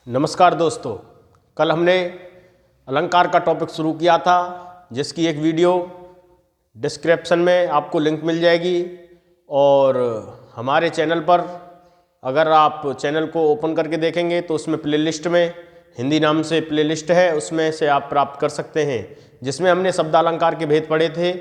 नमस्कार दोस्तों, कल हमने अलंकार का टॉपिक शुरू किया था जिसकी एक वीडियो डिस्क्रिप्शन में आपको लिंक मिल जाएगी। और हमारे चैनल पर अगर आप चैनल को ओपन करके देखेंगे तो उसमें प्लेलिस्ट में हिंदी नाम से प्लेलिस्ट है, उसमें से आप प्राप्त कर सकते हैं, जिसमें हमने शब्दालंकार के भेद पढ़े थे।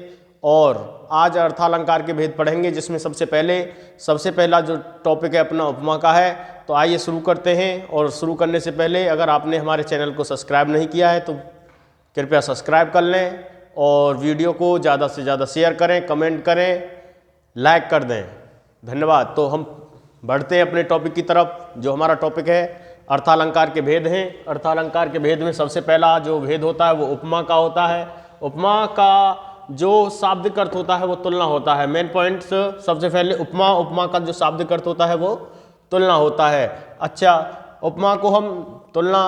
और आज अर्थालंकार के भेद पढ़ेंगे, जिसमें सबसे पहला जो टॉपिक है अपना उपमा का है। तो आइए शुरू करते हैं। और शुरू करने से पहले अगर आपने हमारे चैनल को सब्सक्राइब नहीं किया है तो कृपया सब्सक्राइब कर लें और वीडियो को ज़्यादा से ज़्यादा शेयर करें, कमेंट करें, लाइक कर दें। धन्यवाद। तो हम बढ़ते हैं अपने टॉपिक की तरफ। जो हमारा टॉपिक है अर्थालंकार के भेद हैं। अर्थालंकार के भेद में सबसे पहला जो भेद होता है वो उपमा का होता है। उपमा का जो शाब्दिक अर्थ होता है वो तुलना होता है। मेन पॉइंट्स सबसे पहले उपमा का जो शाब्दिक अर्थ होता है वो तुलना होता है। अच्छा, उपमा को हम तुलना,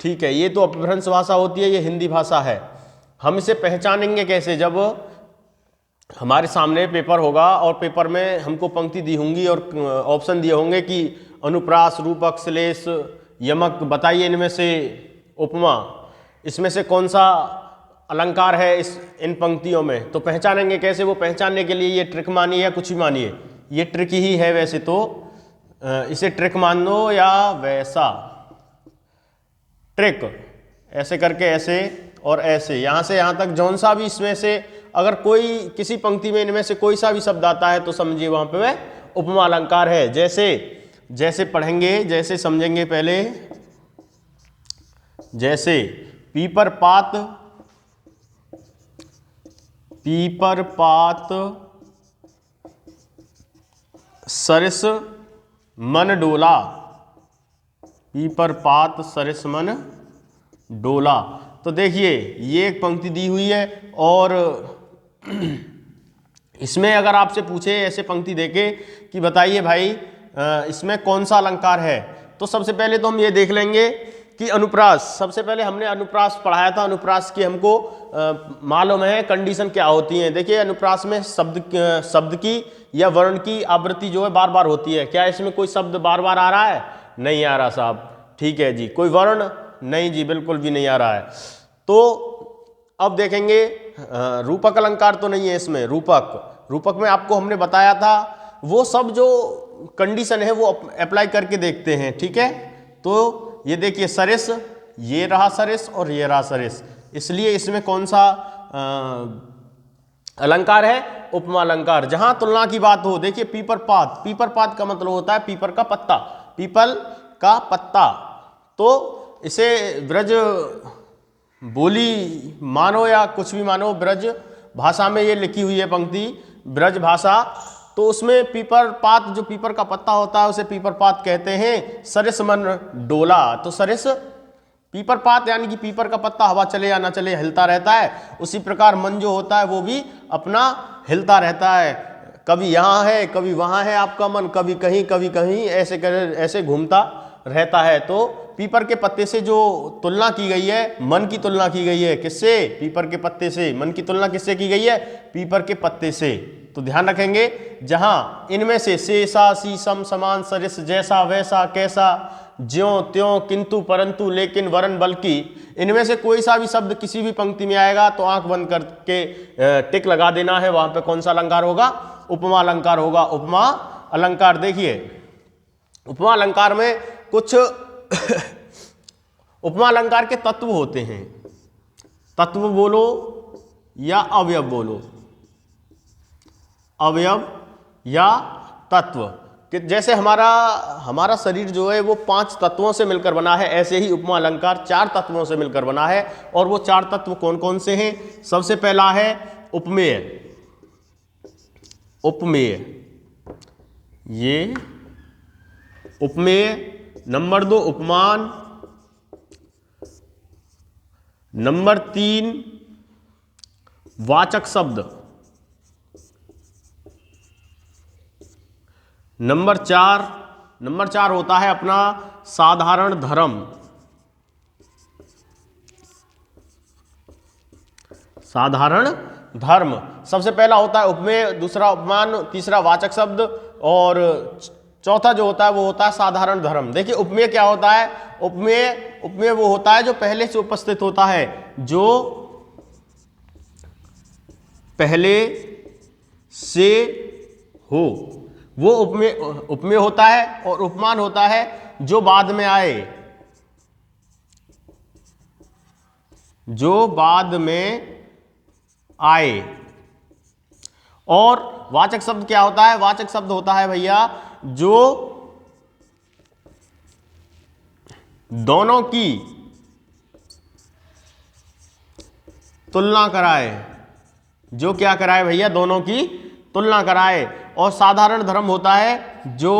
ठीक है, ये तो अपभ्रंश भाषा होती है, ये हिंदी भाषा है। हम इसे पहचानेंगे कैसे? जब हमारे सामने पेपर होगा और पेपर में हमको पंक्ति दी होंगी और ऑप्शन दिए होंगे कि अनुप्रास, रूपक, श्लेष, यमक, बताइए इनमें से उपमा, इसमें से कौन सा अलंकार है इन पंक्तियों में। तो पहचानेंगे कैसे? वो पहचानने के लिए ये ट्रिक मानिए या कुछ भी मानिए, ये ट्रिक ही है। वैसे तो इसे ट्रिक मान लो या वैसा ट्रिक, ऐसे करके ऐसे और ऐसे, यहाँ से यहाँ तक जौन सा भी इसमें से अगर कोई किसी पंक्ति में इनमें से कोई सा भी शब्द आता है तो समझिए वहाँ पे वह उपमा अलंकार है। जैसे पढ़ेंगे, जैसे समझेंगे पहले। जैसे पीपर पात सरिस मन डोला। पीपर पात सरिस मन डोला। तो देखिए ये एक पंक्ति दी हुई है और इसमें अगर आपसे पूछे ऐसे पंक्ति देके कि बताइए भाई इसमें कौन सा अलंकार है, तो सबसे पहले तो हम ये देख लेंगे कि अनुप्रास। सबसे पहले हमने अनुप्रास पढ़ाया था। अनुप्रास की हमको मालूम है कंडीशन क्या होती है। देखिए अनुप्रास में शब्द की या वर्ण की आवृत्ति जो है बार बार होती है। क्या इसमें कोई शब्द बार बार आ रहा है? नहीं आ रहा साहब। ठीक है जी। कोई वर्ण? नहीं जी, बिल्कुल भी नहीं आ रहा है। तो अब देखेंगे रूपक अलंकार तो नहीं है इसमें। रूपक में आपको हमने बताया था वो सब जो कंडीशन है वो अप्लाई करके देखते हैं। ठीक है, तो ये देखिए सरिस, ये रहा सरिस और ये रहा सरिस, इसलिए इसमें कौन सा अलंकार है? उपमा अलंकार। जहां तुलना की बात हो, देखिए पीपर पात का मतलब होता है पीपल का पत्ता। तो इसे ब्रज बोली मानो या कुछ भी मानो, ब्रज भाषा में ये लिखी हुई है पंक्ति, ब्रज भाषा। तो उसमें पीपर पात, जो पीपर का पत्ता होता है उसे पीपर पात कहते हैं। सरिस मन डोला, तो सरिस पीपर पात यानी कि पीपर का पत्ता हवा चले या ना चले हिलता रहता है। उसी प्रकार मन जो होता है वो भी अपना हिलता रहता है। कभी यहाँ है कभी वहाँ है आपका मन, कभी कहीं ऐसे घूमता रहता है। तो पीपर के पत्ते से जो तुलना की गई है, मन की तुलना की गई है। किससे? पीपर के पत्ते से। मन की तुलना किससे की गई है? पीपर के पत्ते से। तो ध्यान रखेंगे, जहां इनमें से सा शीशम समान सरिस जैसा वैसा कैसा ज्यों त्यों किंतु परंतु लेकिन वरन बल्कि, इनमें से कोई सा भी शब्द किसी भी पंक्ति में आएगा तो आंख बंद करके टिक लगा देना है। वहां पे कौन सा अलंकार होगा? उपमा अलंकार होगा। उपमा अलंकार। देखिए उपमा अलंकार में कुछ उपमा अलंकार के तत्व होते हैं। तत्व बोलो या अवयव बोलो, अवयव या तत्व। कि जैसे हमारा शरीर जो है वो 5 तत्वों से मिलकर बना है, ऐसे ही उपमा अलंकार 4 तत्वों से मिलकर बना है। और वो 4 तत्व कौन कौन से हैं? सबसे पहला है उपमेय। ये उपमेय। नंबर 2 उपमान। नंबर 3 वाचक शब्द। नंबर 4 होता है अपना साधारण धर्म। साधारण धर्म सबसे पहला होता है उपमेय, दूसरा उपमान, तीसरा वाचक शब्द और चौथा जो होता है वो होता है साधारण धर्म। देखिए उपमेय क्या होता है, उपमेय वो होता है जो पहले से उपस्थित होता है, जो पहले से हो, वो उपमेय होता है। और उपमान होता है जो बाद में आए, जो बाद में आए। और वाचक शब्द क्या होता है, वाचक शब्द होता है भैया जो दोनों की तुलना कराए, जो क्या कराए भैया, दोनों की तुलना कराए। और साधारण धर्म होता है जो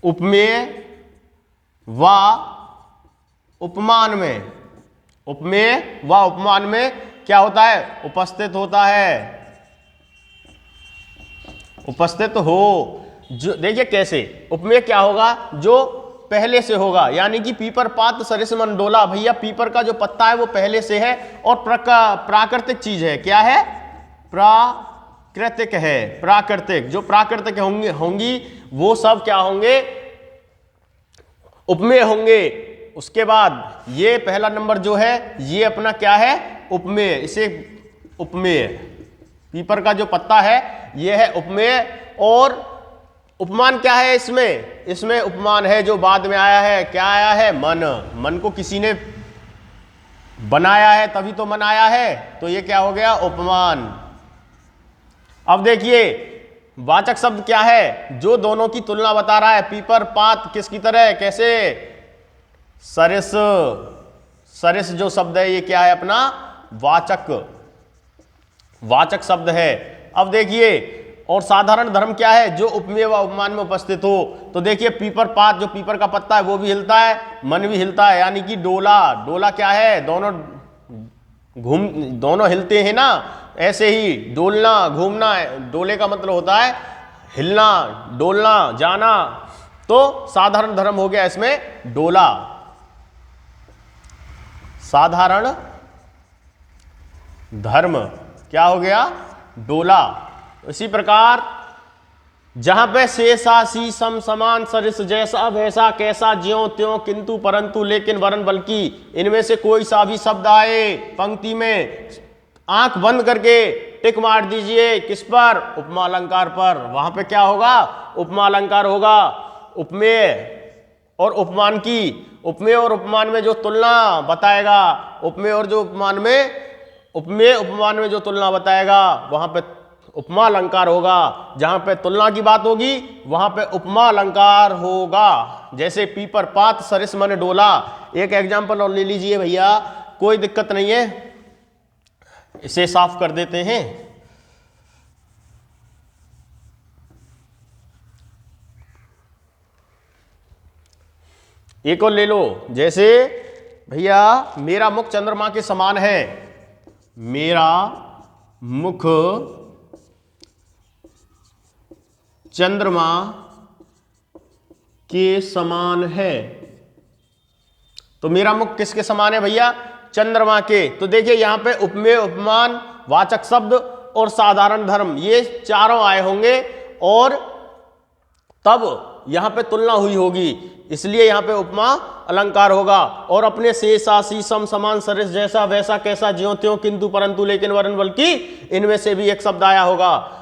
उपमेय व उपमान में, उपमेय व उपमान में क्या होता है, उपस्थित होता है, उपस्थित हो। जो देखिए कैसे उपमेय क्या होगा, जो पहले से होगा, यानी कि पीपर पात सरिस मन डोला। भैया पीपर का जो पत्ता है वो पहले से है और प्राकृतिक चीज है। क्या है, प्राकृतिक है, प्राकृतिक। जो प्राकृतिक होंगी वो सब क्या होंगे, उपमेय होंगे। उसके बाद ये पहला नंबर जो है ये अपना क्या है, उपमेय। इसे उपमेय, पीपर का जो पत्ता है ये है उपमेय। और उपमान क्या है इसमें, इसमें उपमान है जो बाद में आया है। क्या आया है, मन। मन को किसी ने बनाया है तभी तो मन आया है, तो ये क्या हो गया, उपमान। अब देखिए वाचक शब्द क्या है, जो दोनों की तुलना बता रहा है। पीपर पात किसकी तरह, कैसे, सरिस। सरिस जो शब्द है ये क्या है, अपना वाचक, वाचक शब्द है। अब देखिए और साधारण धर्म क्या है, जो उपमेय व उपमान में उपस्थित हो। तो देखिए पीपर पात, जो पीपर का पत्ता है वो भी हिलता है, मन भी हिलता है, यानी कि डोला। डोला क्या है, दोनों हिलते हैं ना, ऐसे ही डोलना, घूमना। डोले का मतलब होता है हिलना, डोलना, जाना। तो साधारण धर्म हो गया इसमें डोला, साधारण धर्म क्या हो गया, डोला। इसी प्रकार जहां पे शेषा सी सम समान सरिस जैसा वैसा कैसा ज्यों त्यों किंतु परंतु लेकिन वरन बल्कि, इनमें से कोई सा भी शब्द आए पंक्ति में, आंख बंद करके टिक मार दीजिए। किस पर, उपमा अलंकार पर। वहां पे क्या होगा, उपमा अलंकार होगा। उपमेय और उपमान की, उपमेय और उपमान में जो तुलना बताएगा, उपमेय और जो उपमान में, उपमेय उपमान में जो तुलना बताएगा वहां पे उपमा अलंकार होगा। जहां पे तुलना की बात होगी वहां पे उपमा अलंकार होगा। जैसे पीपर पात सरिस मन डोला, एक एग्जाम्पल और ले लीजिए भैया, कोई दिक्कत नहीं है, इसे साफ कर देते हैं। एक और ले लो, जैसे भैया मेरा मुख चंद्रमा के समान है, मेरा मुख चंद्रमा के समान है। तो मेरा मुख किसके समान है भैया, चंद्रमा के। तो देखिए यहां पे उपमेय, उपमान, वाचक शब्द और साधारण धर्म, ये चारों आए होंगे और तब यहां पे तुलना हुई होगी, इसलिए यहां पे उपमा अलंकार होगा। और अपने शेषा सी सम समान सरिस जैसा वैसा कैसा ज्यों त्यों किंतु परंतु लेकिन वरन बल्कि, इनमें से भी एक शब्द आया होगा।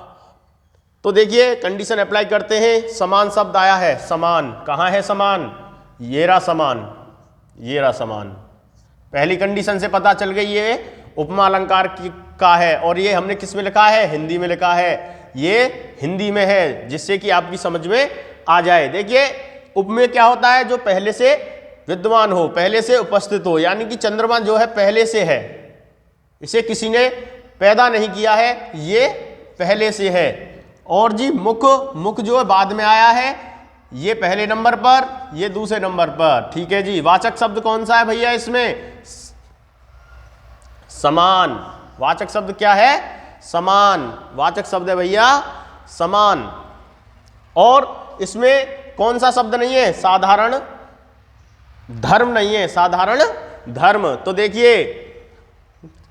तो देखिए कंडीशन अप्लाई करते हैं। समान शब्द आया है, समान कहां है, समान ये रहा, समान ये रहा, समान। पहली कंडीशन से पता चल गई ये उपमा अलंकार का है। और ये हमने किस में लिखा है, हिंदी में लिखा है, ये हिंदी में है, जिससे कि आपकी समझ में आ जाए। देखिए उपमेय क्या होता है, जो पहले से विद्यमान हो, पहले से उपस्थित हो, यानी कि चंद्रमा जो है पहले से है, इसे किसी ने पैदा नहीं किया है, ये पहले से है। और जी मुख जो है बाद में आया है, ये पहले नंबर पर, ये दूसरे नंबर पर। ठीक है जी। वाचक शब्द कौन सा है भैया इसमें, समान। वाचक शब्द क्या है, समान। वाचक शब्द है भैया समान। और इसमें कौन सा शब्द नहीं है, साधारण धर्म नहीं है, साधारण धर्म। तो देखिए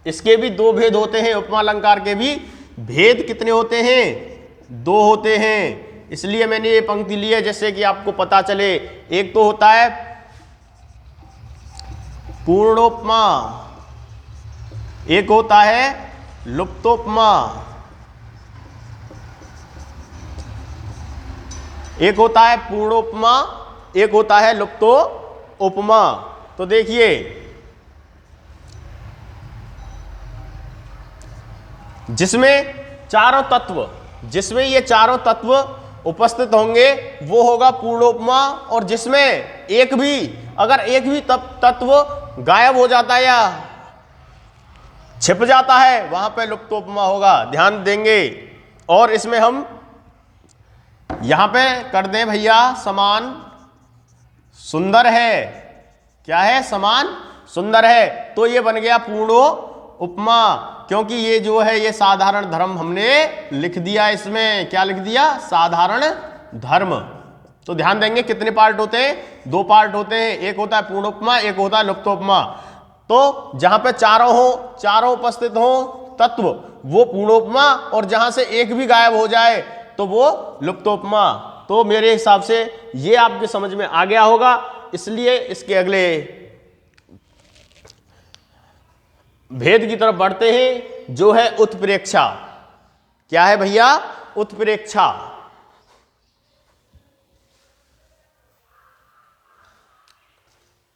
इसके भी दो भेद होते हैं, उपमा अलंकार के भी भेद कितने होते हैं, दो होते हैं। इसलिए मैंने ये पंक्ति ली है जिससे कि आपको पता चले। एक तो होता है पूर्णोपमा, एक होता है लुप्तोपमा, एक होता है पूर्णोपमा, एक होता है लुप्तोपमा। तो देखिए जिसमें ये चारों तत्व उपस्थित होंगे वो होगा पूर्णोपमा, और जिसमें अगर एक भी तत्व गायब हो जाता है या छिप जाता है वहां पे लुप्तोपमा होगा, ध्यान देंगे। और इसमें हम यहां पे कर दें भैया समान सुंदर है, क्या है, समान सुंदर है, तो ये बन गया पूर्णो उपमा, क्योंकि ये जो है ये साधारण धर्म हमने लिख दिया, इसमें क्या लिख दिया, साधारण धर्म। तो ध्यान देंगे कितने पार्ट होते हैं, 2 पार्ट होते हैं, एक होता है पूर्णोपमा, एक होता है लुप्तोपमा। तो जहां पे चारों उपस्थित हो तत्व वो पूर्णोपमा, और जहां से एक भी गायब हो जाए तो वो लुप्तोपमा। तो मेरे हिसाब से ये आपके समझ में आ गया होगा, इसलिए इसके अगले भेद की तरफ बढ़ते हैं, जो है उत्प्रेक्षा। क्या है भैया, उत्प्रेक्षा।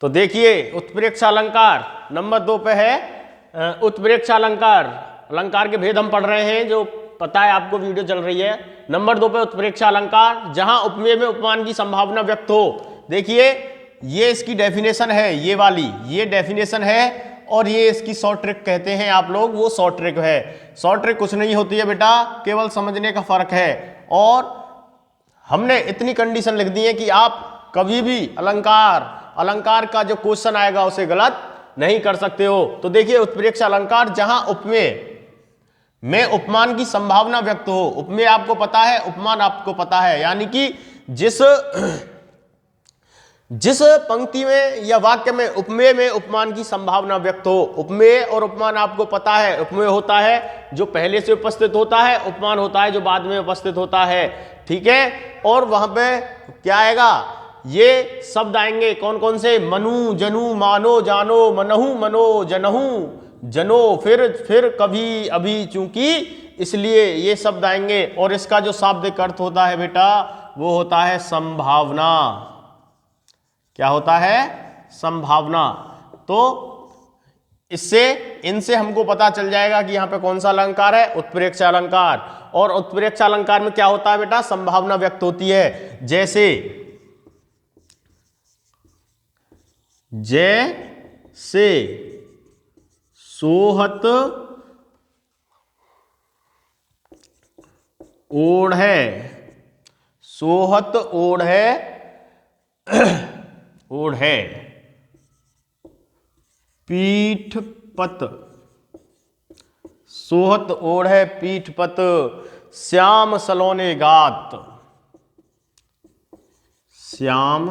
तो देखिए उत्प्रेक्षा अलंकार नंबर 2 पे है। उत्प्रेक्षा अलंकार के भेद हम पढ़ रहे हैं, जो पता है आपको, वीडियो चल रही है। नंबर 2 पे उत्प्रेक्षा अलंकार, जहां उपमेय में उपमान की संभावना व्यक्त हो। देखिए ये इसकी डेफिनेशन है, ये वाली ये डेफिनेशन है, और ये इसकी शॉर्ट ट्रिक कहते हैं आप लोग, वो शॉर्ट ट्रिक है। शॉर्ट ट्रिक कुछ नहीं होती है बेटा, केवल समझने का फर्क है। और हमने इतनी कंडीशन लिख दी है कि आप कभी भी अलंकार का जो क्वेश्चन आएगा उसे गलत नहीं कर सकते हो। तो देखिए उत्प्रेक्षा अलंकार, जहां उपमेय में उपमान की संभावना व्यक्त हो। उपमेय आपको पता है, उपमान आपको पता है, यानी कि जिस पंक्ति में या वाक्य में उपमेय में उपमान की संभावना व्यक्त हो। उपमेय और उपमान आपको पता है, उपमेय होता है जो पहले से उपस्थित होता है, उपमान होता है जो बाद में उपस्थित होता है, ठीक है। और वहां पे क्या आएगा, ये शब्द आएंगे कौन कौन से, मनु, जनु, मानो, जानो, मनहु, मनो, जनहु, जनो, फिर, कभी, अभी, चूंकि, इसलिए ये शब्द आएंगे। और इसका जो शाब्दिक अर्थ होता है बेटा वो होता है संभावना। क्या होता है, संभावना। तो इनसे हमको पता चल जाएगा कि यहां पे कौन सा अलंकार है, उत्प्रेक्षा अलंकार। और उत्प्रेक्षा अलंकार में क्या होता है बेटा, संभावना व्यक्त होती है। जैसे सोहत ओढ़ है, सोहत ओढ़ है, ओढ़ है पीठपत, सोहत ओढ़ है पीठपत, श्याम सलोने गात, श्याम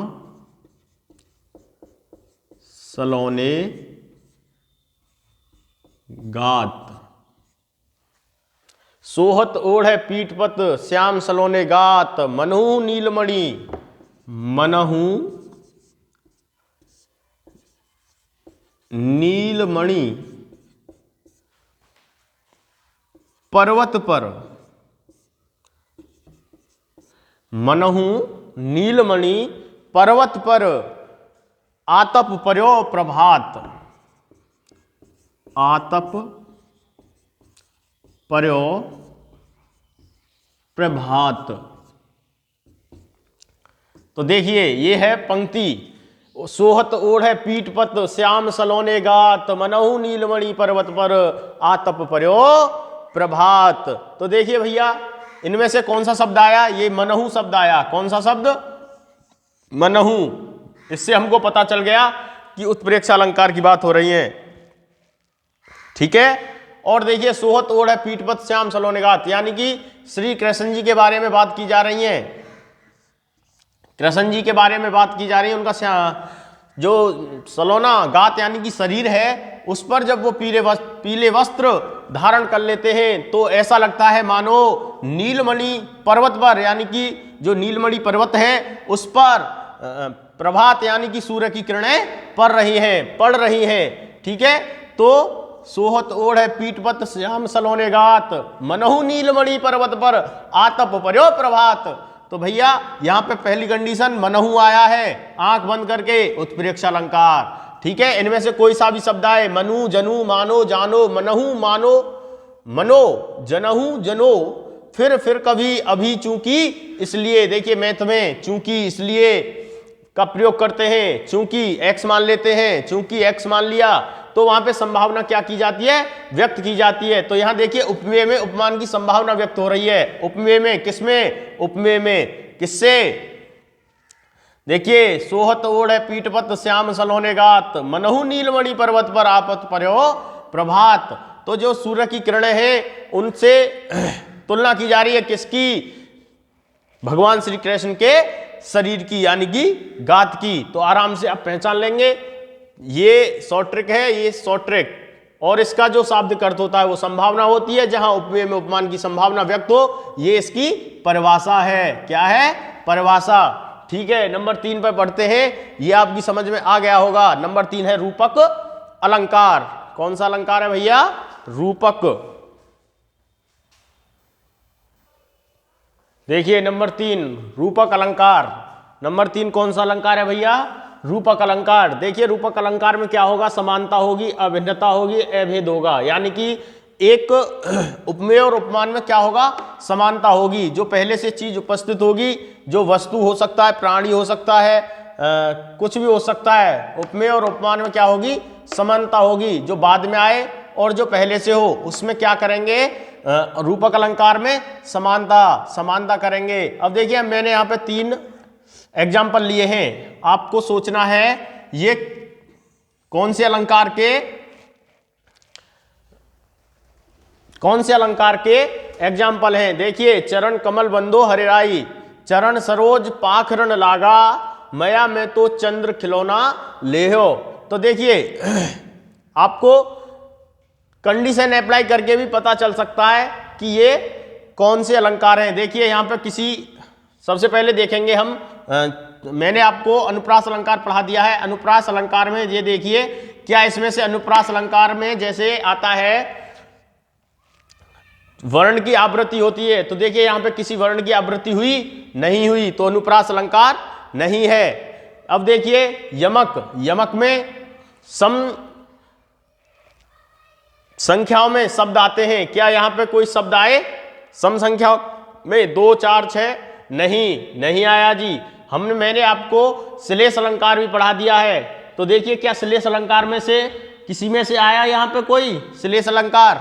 सलोने गात। सोहत ओढ़ है पीठपत, श्याम सलोने गात, मनहु नीलमणि, मनहु नीलमणि पर्वत पर, मनहु नीलमणि पर्वत पर, आतप पर्यो प्रभात, आतप पर्यो प्रभात। तो देखिए ये है पंक्ति, सोहत ओढ़ है पीठपत, श्याम सलोने गात, मनहु नीलमणि पर्वत पर, आतप पर्यो प्रभात। तो देखिए भैया इनमें से कौन सा शब्द आया, ये मनहु शब्द आया। कौन सा शब्द, मनहु। इससे हमको पता चल गया कि उत्प्रेक्षा अलंकार की बात हो रही है, ठीक है। और देखिए सोहत ओढ़ है पीठपत, श्याम सलोने गात, यानी कि श्री कृष्ण जी के बारे में बात की जा रही है, कृष्ण जी के बारे में बात की जा रही है। उनका जो सलोना गात यानी कि शरीर है, उस पर जब वो पीले वस्त्र धारण कर लेते हैं तो ऐसा लगता है मानो नीलमणि पर्वत पर, यानी कि जो नीलमणि पर्वत है उस पर प्रभात यानी कि सूर्य की किरणें पड़ रही हैं। ठीक है, तो सोहत ओढ़ है पीठपत श्याम सलोने गात, मनहु नीलमणि पर्वत पर आतप पर्यो प्रभात। तो भैया यहाँ पे पहली कंडीशन मनहु आया है, आंख बंद करके, उत्प्रेक्ष अलंकार। ठीक है, इनमें से कोई सा भी शब्द आए, मनु जनु मानो जानो, मनहु मानो मनो, जनहु जनो, फिर कभी, अभी चूंकि इसलिए। देखिए मैथ में चूंकि इसलिए का प्रयोग करते हैं, चूंकि एक्स मान लेते हैं, चूंकि एक्स मान लिया तो वहां पे संभावना क्या की जाती है, व्यक्त की जाती है। तो यहां देखिए उपमेय में उपमान की संभावना व्यक्त हो रही है। उपमेय में किसमें, उपमेय में किससे, देखिए सोहत ओढ़ है पीठपत श्याम सलोने गात, मनहु नीलमणि पर्वत पर आपत पर्यो प्रभात। तो जो सूर्य की किरणें हैं उनसे तुलना की जा रही है, किसकी, भगवान श्री कृष्ण के शरीर की, यानी कि गात की। तो आराम से आप पहचान लेंगे, ये शॉर्ट ट्रिक है, ये शॉर्ट ट्रिक। और इसका जो शाब्दिक अर्थ होता है वो संभावना होती है, जहां उपमेय में उपमान की संभावना व्यक्त हो, ये इसकी परिभाषा है। क्या है, परिभाषा। ठीक है, नंबर 3 पर पढ़ते हैं, ये आपकी समझ में आ गया होगा। नंबर 3 है रूपक अलंकार। कौन सा अलंकार है भैया, रूपक। देखिए नंबर 3 रूपक अलंकार। नंबर 3 कौन सा अलंकार है भैया, रूपक अलंकार। देखिए रूपक अलंकार में क्या होगा, समानता होगी, अभिन्नता होगी, अभेद होगा। यानी कि एक उपमेय और उपमान में क्या होगा, समानता होगी। जो पहले से चीज उपस्थित होगी, जो वस्तु हो सकता है, प्राणी हो सकता है, कुछ भी हो सकता है। उपमेय और उपमान में क्या होगी, समानता होगी। जो बाद में आए और जो पहले से हो उसमें क्या करेंगे, रूपक अलंकार में समानता करेंगे। अब देखिए मैंने यहाँ पे 3 एग्जाम्पल लिए हैं, आपको सोचना है ये कौन से अलंकार के एग्जाम्पल हैं। देखिए चरण कमल बंदो हरिराई, चरण सरोज पाखरन लागा, मया में तो चंद्र खिलौना लेहो। तो देखिए आपको कंडीशन अप्लाई करके भी पता चल सकता है कि ये कौन से अलंकार हैं। देखिए यहाँ पे सबसे पहले देखेंगे हम, मैंने आपको अनुप्रास अलंकार पढ़ा दिया है। अनुप्रास अलंकार में ये देखिए, क्या इसमें से अनुप्रास अलंकार में जैसे आता है वर्ण की आवृत्ति होती है, तो देखिए यहाँ पे किसी वर्ण की आवृत्ति हुई, नहीं हुई, तो अनुप्रास अलंकार नहीं है। अब देखिए यमक में सम संख्याओं में शब्द आते हैं, क्या यहाँ पे कोई शब्द आए सम संख्या में, 2 4 6, नहीं आया जी। मैंने आपको श्लेष अलंकार भी पढ़ा दिया है। तो देखिए क्या श्लेष अलंकार में से किसी में से आया यहाँ पे कोई श्लेष अलंकार,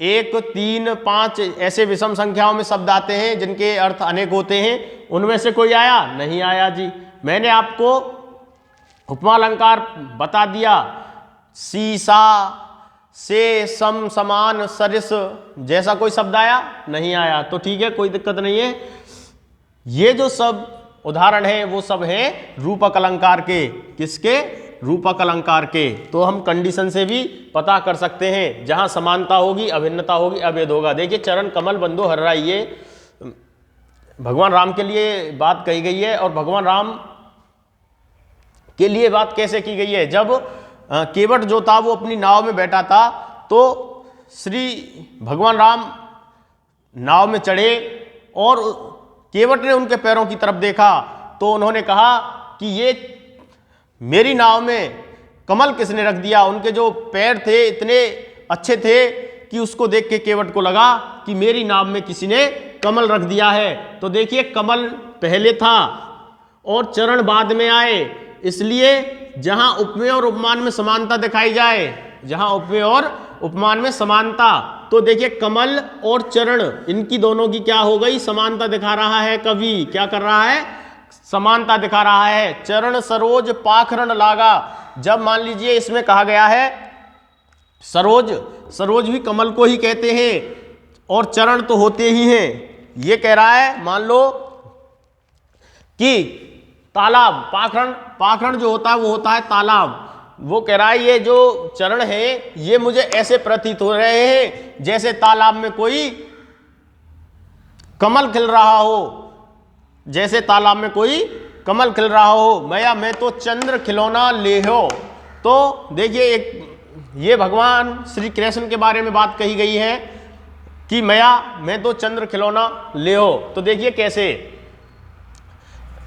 1 3 5 ऐसे विषम संख्याओं में शब्द आते हैं जिनके अर्थ अनेक होते हैं, उनमें से कोई आया, नहीं आया जी। मैंने आपको उपमा अलंकार बता दिया, सीसा से, सम, समान, सरिस जैसा कोई शब्द आया, नहीं आया। तो ठीक है, कोई दिक्कत नहीं है। ये जो सब उदाहरण है वो सब हैं रूपक अलंकार के। किसके, रूपक अलंकार के। तो हम कंडीशन से भी पता कर सकते हैं, जहां समानता होगी, अभिन्नता होगी, अभेद होगा। देखिए चरण कमल बंदो हरिराई, ये भगवान राम के लिए बात कही गई है। और भगवान राम के लिए बात कैसे की गई है, जब केवट जो था वो अपनी नाव में बैठा था, तो श्री भगवान राम नाव में चढ़े और केवट ने उनके पैरों की तरफ देखा, तो उन्होंने कहा कि ये मेरी नाव में कमल किसने रख दिया। उनके जो पैर थे इतने अच्छे थे कि उसको देख के केवट को लगा कि मेरी नाव में किसी ने कमल रख दिया है। तो देखिए कमल पहले था और चरण बाद में आए, इसलिए जहां उपमेय और उपमान में समानता दिखाई जाए, जहां उपमेय और उपमान में समानता, तो देखिए कमल और चरण इनकी दोनों की क्या हो गई, समानता दिखा रहा है। कवि क्या कर रहा है, समानता दिखा रहा है। चरण सरोज पाखरन लागा, जब मान लीजिए इसमें कहा गया है सरोज भी कमल को ही कहते हैं और चरण तो होते ही हैं। ये कह रहा है मान लो कि तालाब, पाखरण जो होता है वो होता है तालाब, वो कह रहा है ये जो चरण है ये मुझे ऐसे प्रतीत हो रहे हैं जैसे तालाब में कोई कमल खिल रहा हो, जैसे तालाब में कोई कमल खिल रहा हो। मैया मैं तो चंद्र खिलौना ले हो। तो देखिए एक ये भगवान श्री कृष्ण के बारे में बात कही गई है कि मैया मैं तो चंद्र खिलौना ले हो। तो देखिए कैसे,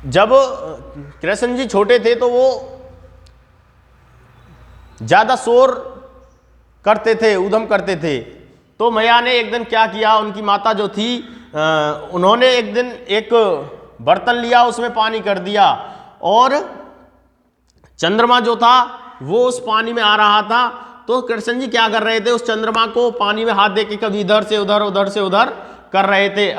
जब कृष्ण जी छोटे थे तो वो ज्यादा शोर करते थे, उधम करते थे। तो मैया ने एक दिन क्या किया, उनकी माता जो थी उन्होंने एक दिन एक बर्तन लिया, उसमें पानी कर दिया और चंद्रमा जो था वो उस पानी में आ रहा था। तो कृष्ण जी क्या कर रहे थे, उस चंद्रमा को पानी में हाथ दे के कभी इधर से उधर उधर से उधर कर रहे थे।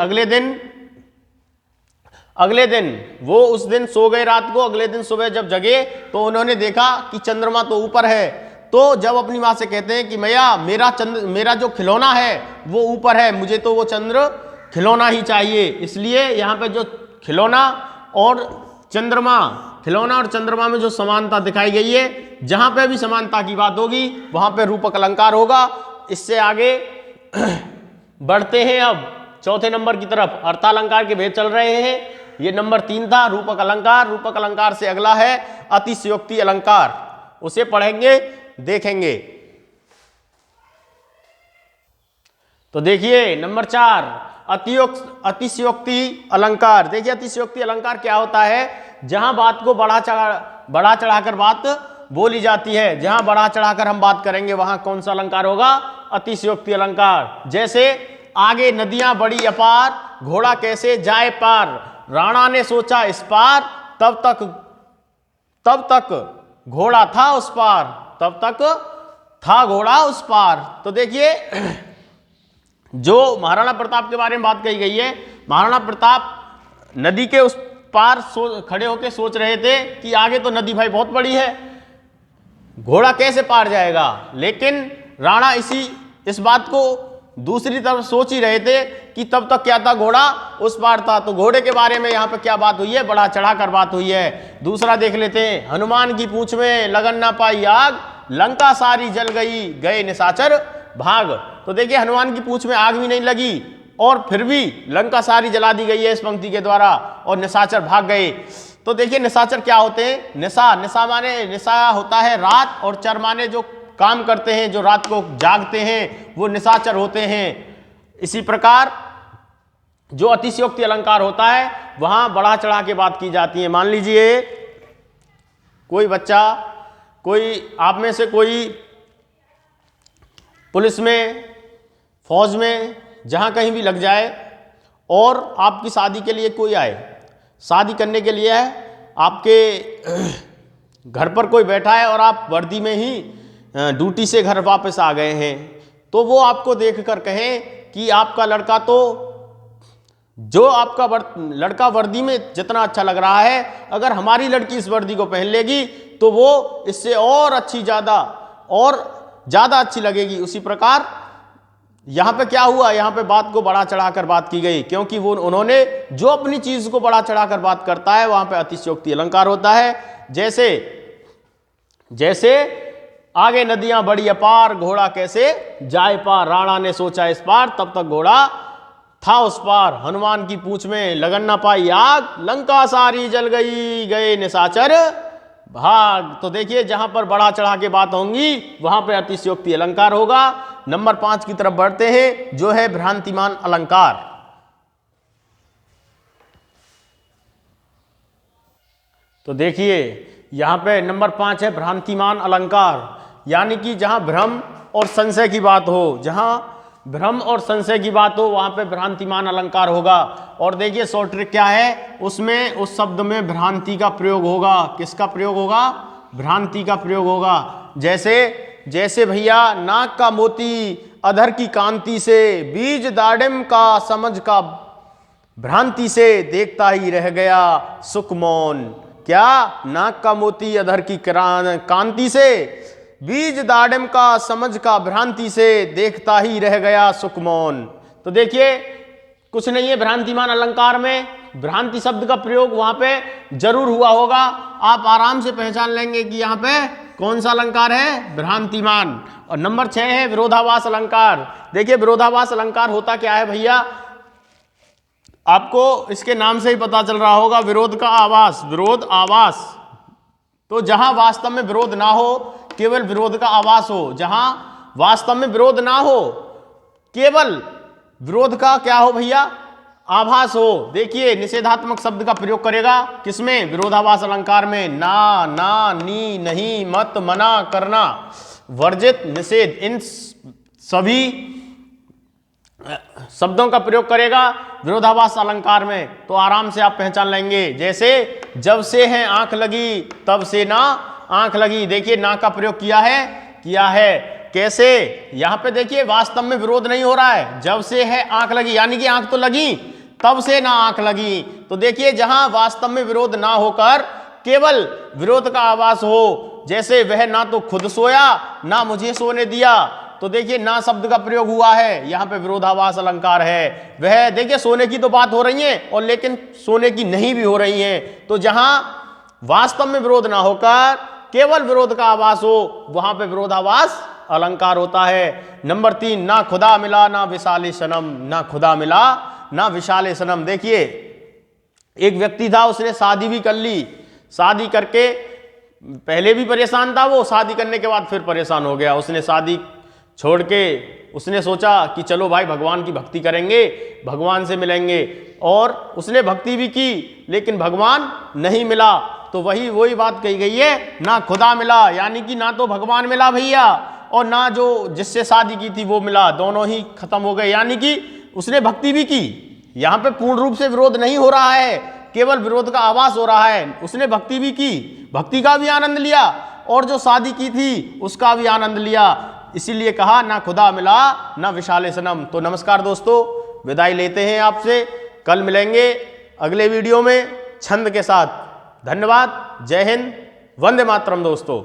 अगले दिन वो उस दिन सो गए रात को। अगले दिन सुबह जब जगे तो उन्होंने देखा कि चंद्रमा तो ऊपर है। तो जब अपनी माँ से कहते हैं कि मैया मेरा जो खिलौना है वो ऊपर है, मुझे तो वो चंद्र खिलौना ही चाहिए। इसलिए यहाँ पे जो खिलौना और चंद्रमा में जो समानता दिखाई गई है, जहां पे भी समानता की बात होगी वहां पे रूपक अलंकार होगा। इससे आगे बढ़ते हैं अब चौथे नंबर की तरफ। अर्थालंकार के भेद चल रहे हैं, ये नंबर 3 था रूपक अलंकार। रूपक अलंकार से अगला है अतिशयोक्ति अलंकार, उसे पढ़ेंगे देखेंगे। तो देखिए नंबर 4 अतिशयोक्ति अलंकार। देखिए अतिशयोक्ति अलंकार क्या होता है, जहां बात को बढ़ा चढ़ाकर बात बोली जाती है। जहां बढ़ा चढ़ाकर हम बात करेंगे वहां कौन सा अलंकार होगा, अतिशयोक्ति अलंकार। जैसे आगे नदियां बड़ी अपार, घोड़ा कैसे जाए पार, राणा ने सोचा इस पार, तब तक घोड़ा था उस पार, तब तक था घोड़ा उस पार। तो देखिए जो महाराणा प्रताप के बारे में बात कही गई है, महाराणा प्रताप नदी के उस पार खड़े होकर सोच रहे थे कि आगे तो नदी भाई बहुत बड़ी है, घोड़ा कैसे पार जाएगा। लेकिन राणा इस बात को दूसरी तरफ सोच ही रहे थे कि तब तक क्या था, घोड़ा उस पार था। तो घोड़े के बारे में यहाँ पे क्या बात हुई है, बढ़ा चढ़ाकर बात हुई है। दूसरा देख लेते हैं, हनुमान की पूंछ में लगन ना पाई आग, लंका सारी जल गई गए निशाचर भाग। तो देखिए हनुमान की पूंछ में आग भी नहीं लगी और फिर भी लंका सारी जला दी गई है इस पंक्ति के द्वारा, और निशाचर भाग गए। तो देखिए निशाचर क्या होते हैं, निशा माने निशा होता है रात, और चर माने जो काम करते हैं, जो रात को जागते हैं, वो निशाचर होते हैं। इसी प्रकार जो अतिशयोक्ति अलंकार होता है वहां बढ़ा चढ़ा के बात की जाती है। मान लीजिए कोई बच्चा, कोई आप में से कोई पुलिस में, फौज में, जहां कहीं भी लग जाए और आपकी शादी के लिए कोई आए, शादी करने के लिए है, आपके घर पर कोई बैठा है और आप वर्दी में ही ड्यूटी से घर वापस आ गए हैं, तो वो आपको देखकर कहें कि आपका लड़का तो, जो आपका लड़का वर्दी में जितना अच्छा लग रहा है, अगर हमारी लड़की इस वर्दी को पहन लेगी तो वो इससे और ज़्यादा अच्छी लगेगी। उसी प्रकार यहाँ पे क्या हुआ, यहाँ पे बात को बढ़ा चढ़ाकर बात की गई, क्योंकि उन्होंने जो अपनी चीज को बढ़ा चढ़ाकर बात करता है वहां पे अतिशयोक्ति अलंकार होता है। जैसे आगे नदियां बड़ी अपार, घोड़ा कैसे जाए पार, राणा ने सोचा इस पार, तब तक घोड़ा था उस पार। हनुमान की पूंछ में लगन ना पाई आग, लंका सारी जल गई गए निशाचर भाग। तो देखिए जहां पर बढ़ा चढ़ा के बात होंगी वहां पे अतिशयोक्ति अलंकार होगा। नंबर 5 की तरफ बढ़ते हैं, जो है भ्रांतिमान अलंकार। तो देखिए यहां पे नंबर 5 है भ्रांतिमान अलंकार, यानी कि जहां भ्रम और संशय की बात हो, जहां भ्रम और संशय की बात हो वहां पे भ्रांतिमान अलंकार होगा। और देखिए शॉर्ट ट्रिक क्या है, उसमें उस शब्द में भ्रांति का प्रयोग होगा। किसका प्रयोग होगा, भ्रांति का प्रयोग होगा। जैसे भैया नाक का मोती अधर की कांति से, बीज दाडिम का समझ का भ्रांति से, देखता ही रह गया सुख मौन। क्या, नाक का मोती अधर की कांति से, बीज दाडिम का समझ का भ्रांति से, देखता ही रह गया सुख मौन। तो देखिए कुछ नहीं है, भ्रांतिमान अलंकार में भ्रांति शब्द का प्रयोग वहां पे जरूर हुआ होगा। आप आराम से पहचान लेंगे कि यहाँ पे कौन सा अलंकार है? भ्रांतिमान। और नंबर 6 है विरोधाभास अलंकार। देखिए विरोधाभास अलंकार होता क्या है भैया, आपको इसके नाम से ही पता चल रहा होगा, विरोध का आभास, विरोध आभास। तो जहां वास्तव में विरोध ना हो, केवल विरोध का आभास हो, जहां वास्तव में विरोध ना हो, केवल विरोध का क्या हो भैया? आभास हो। देखिए निषेधात्मक शब्द का प्रयोग करेगा किसमें? विरोधाभास अलंकार में। ना, ना, नी, नहीं, मत, मना, करना, वर्जित, निषेध, इन सभी शब्दों का प्रयोग करेगा विरोधाभास अलंकार में। तो आराम से आप पहचान लेंगे। जैसे जब से है आंख लगी, तब से ना आंख लगी। देखिए ना का प्रयोग किया है। कैसे? यहां पे देखिए वास्तव में विरोध नहीं हो रहा है। जब से है आंख लगी यानी कि आंख तो लगी, तब से ना आंख लगी। तो देखिए जहां वास्तव में विरोध ना होकर केवल विरोध का आभास हो, जैसे वह ना तो खुद सोया ना मुझे सोने दिया। तो देखिए ना शब्द का प्रयोग हुआ है, यहां पे विरोधाभास अलंकार है। वह देखिए सोने की तो बात हो रही है और लेकिन सोने की नहीं भी हो रही है। तो जहां वास्तव में विरोध ना होकर केवल विरोध का आभास हो, वहां पे विरोधाभास अलंकार होता है। नंबर 3, ना खुदा मिला ना विशाले सनम। ना खुदा मिला ना विशाले सनम। देखिए एक व्यक्ति था, उसने शादी भी कर ली। शादी करके पहले भी परेशान था वो, शादी करने के बाद फिर परेशान हो गया। उसने शादी छोड़ के उसने सोचा कि चलो भाई भगवान की भक्ति करेंगे, भगवान से मिलेंगे। और उसने भक्ति भी की लेकिन भगवान नहीं मिला। तो वही बात कही गई है, ना खुदा मिला यानी कि ना तो भगवान मिला भैया, और ना जो जिससे शादी की थी वो मिला, दोनों ही खत्म हो गए। यानी कि उसने भक्ति भी की, यहां पे पूर्ण रूप से विरोध नहीं हो रहा है, केवल विरोध का आभास हो रहा है। उसने भक्ति भी की, भक्ति का भी आनंद लिया, और जो शादी की थी उसका भी आनंद लिया। इसीलिए कहा ना खुदा मिला ना विशाले सनम। तो नमस्कार दोस्तों, विदाई लेते हैं आपसे। कल मिलेंगे अगले वीडियो में छंद के साथ। धन्यवाद। जय हिंद, वंदे मातरम दोस्तों।